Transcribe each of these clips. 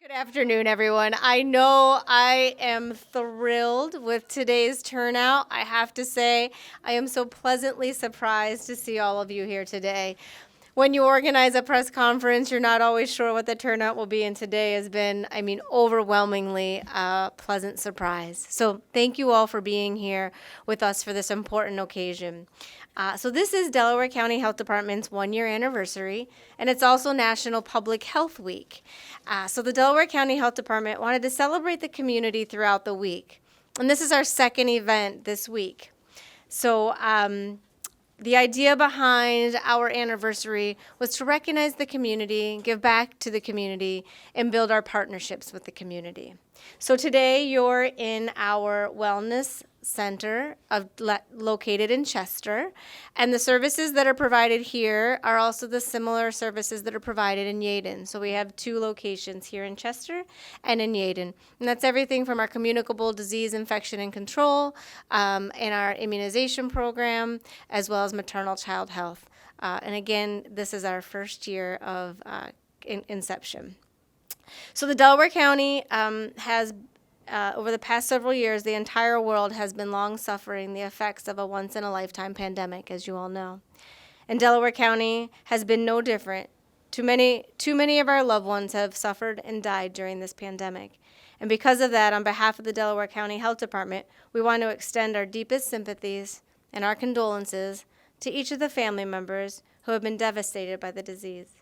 Good afternoon, everyone. I know I am thrilled with today's turnout. I have to say, I am so pleasantly surprised to see all of you here today. When you organize a press conference, you're not always sure what the turnout will be, and today has been, overwhelmingly a pleasant surprise. So thank you all for being here with us for this important occasion. So this is Delaware County Health Department's one-year anniversary, and it's also National Public Health Week. So the Delaware County Health Department wanted to celebrate the community throughout the week, and this is our second event this week. So the idea behind our anniversary was to recognize the community, give back to the community, and build our partnerships with the community. So today you're in our Wellness Center located in Chester, and the services that are provided here are also the similar services that are provided in Yeadon. So we have two locations here in Chester and in Yeadon, and that's everything from our communicable disease infection and control and our immunization program, as well as maternal child health. And again, this is our first year of inception. So the Delaware County has over the past several years, the entire world has been long suffering the effects of a once-in-a-lifetime pandemic, as you all know. And Delaware County has been no different. Too many of our loved ones have suffered and died during this pandemic. And because of that, on behalf of the Delaware County Health Department, we want to extend our deepest sympathies and our condolences to each of the family members who have been devastated by the disease.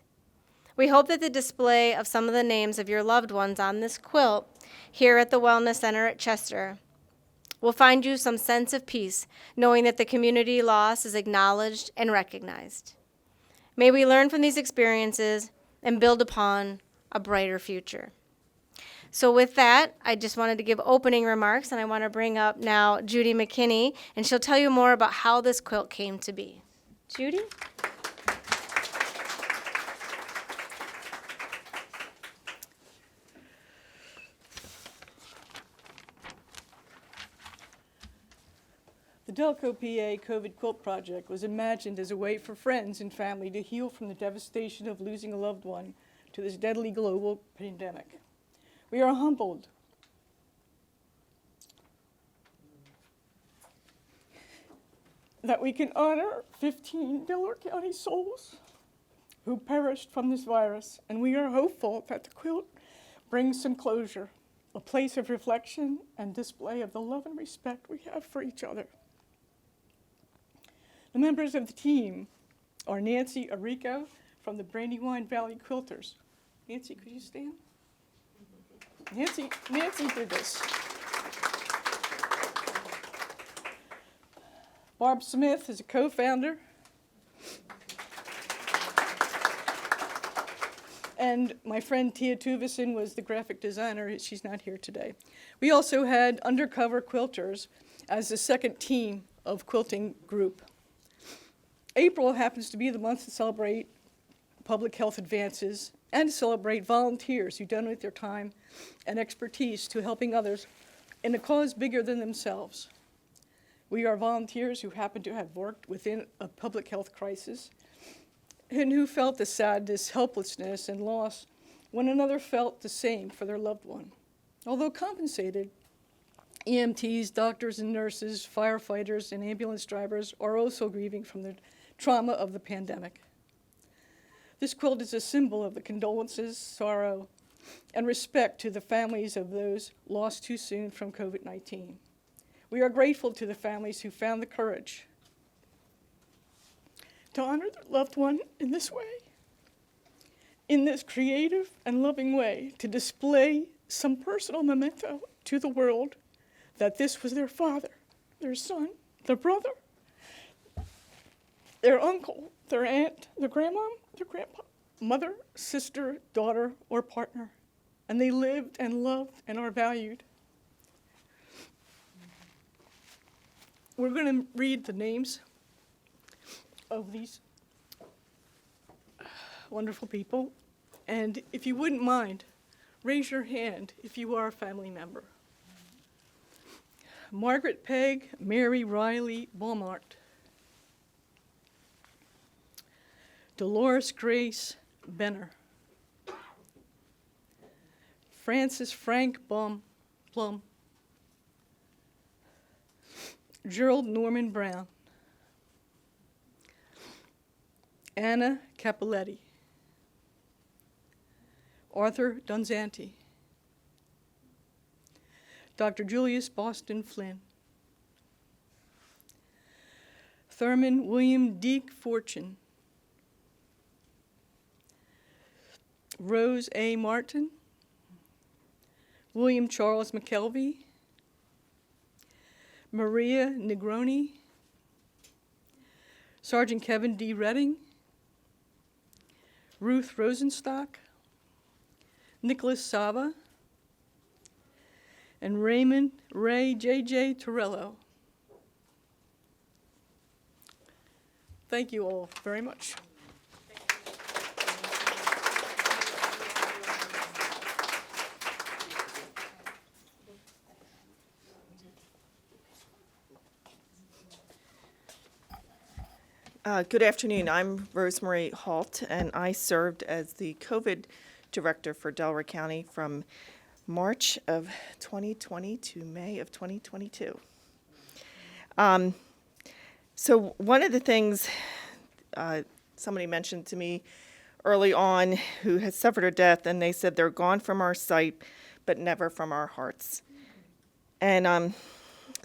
We hope that the display of some of the names of your loved ones on this quilt here at the Wellness Center at Chester will find you some sense of peace, knowing that the community loss is acknowledged and recognized. May we learn from these experiences and build upon a brighter future. So with that, I just wanted to give opening remarks, and I want to bring up now Judy McKinney, and she'll tell you more about how this quilt came to be. Judy? The DelcoPA COVID Quilt project was imagined as a way for friends and family to heal from the devastation of losing a loved one to this deadly global pandemic. We are humbled that we can honor 15 Delaware County souls who perished from this virus, and we are hopeful that the quilt brings some closure, a place of reflection and display of the love and respect we have for each other. The members of the team are Nancy Arico from the Brandywine Valley Quilters. Nancy, could you stand? Nancy did this. Barb Smith is a co-founder. And my friend Tia Tuvison was the graphic designer. She's not here today. We also had Undercover Quilters as the second team of quilting group. April happens to be the month to celebrate public health advances and to celebrate volunteers who donate their time and expertise to helping others in a cause bigger than themselves. We are volunteers who happen to have worked within a public health crisis and who felt the sadness, helplessness, and loss when another felt the same for their loved one. Although compensated, EMTs, doctors and nurses, firefighters, and ambulance drivers are also grieving from the trauma of the pandemic. This quilt is a symbol of the condolences, sorrow, and respect to the families of those lost too soon from COVID-19. We are grateful to the families who found the courage to honor their loved one in this way, in this creative and loving way, to display some personal memento to the world that this was their father, their son, their brother, their uncle, their aunt, their grandma, their grandpa, mother, sister, daughter, or partner. And they lived and loved and are valued. We're going to read the names of these wonderful people. And if you wouldn't mind, raise your hand if you are a family member. Margaret Pegg, Mary Riley Beaumont. Dolores Grace Benner. Francis Frank Plum, Gerald Norman Brown, Anna Capoletti, Arthur Donzanti, Dr. Julius Boston Flynn, Thurman William Deek Fortune, Rose A. Martin, William Charles McKelvey, Maria Negroni, Sergeant Kevin D. Redding, Ruth Rosenstock, Nicholas Saba, and Raymond Ray J.J. Torello. Thank you all very much. Good afternoon. I'm Rosemary Halt, and I served as the COVID director for Delaware County from March of 2020 to May of 2022. So one of the things somebody mentioned to me early on who had suffered a death, and they said they're gone from our sight, but never from our hearts. And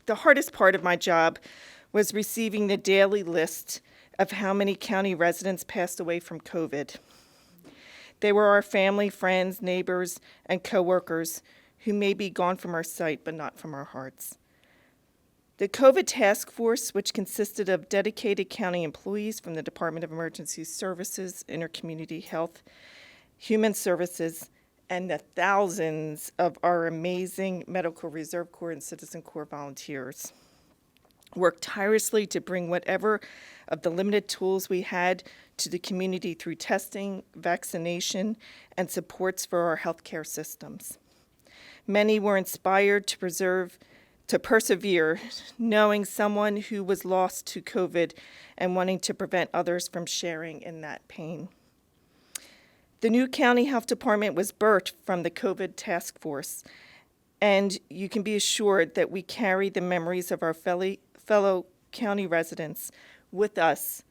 the hardest part of my job was receiving the daily list of how many county residents passed away from COVID. They were our family, friends, neighbors, and coworkers who may be gone from our sight, but not from our hearts. The COVID task force, which consisted of dedicated county employees from the Department of Emergency Services, Intercommunity Health, Human Services, and the thousands of our amazing Medical Reserve Corps and Citizen Corps volunteers, worked tirelessly to bring whatever of the limited tools we had to the community through testing, vaccination, and supports for our healthcare systems. Many were inspired to persevere, knowing someone who was lost to COVID and wanting to prevent others from sharing in that pain. The new county health department was birthed from the COVID task force, and you can be assured that we carry the memories of our fellow county residents with us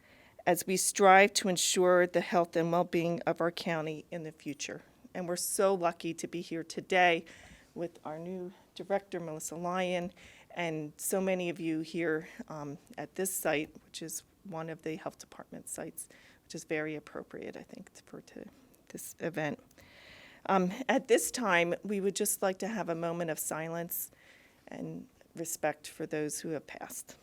as we strive to ensure the health and well-being of our county in the future. And we're so lucky to be here today with our new director, Melissa Lyon, and so many of you here at this site, which is one of the health department sites, which is very appropriate, I think, for this event. At this time, we would just like to have a moment of silence and respect for those who have passed.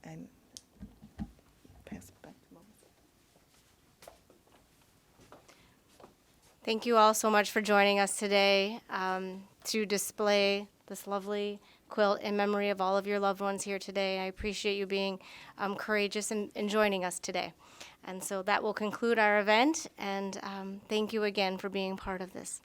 And pass it back to Melissa. Thank you all so much for joining us today to display this lovely quilt in memory of all of your loved ones here today. I appreciate you being courageous and joining us today. And so that will conclude our event, and thank you again for being part of this.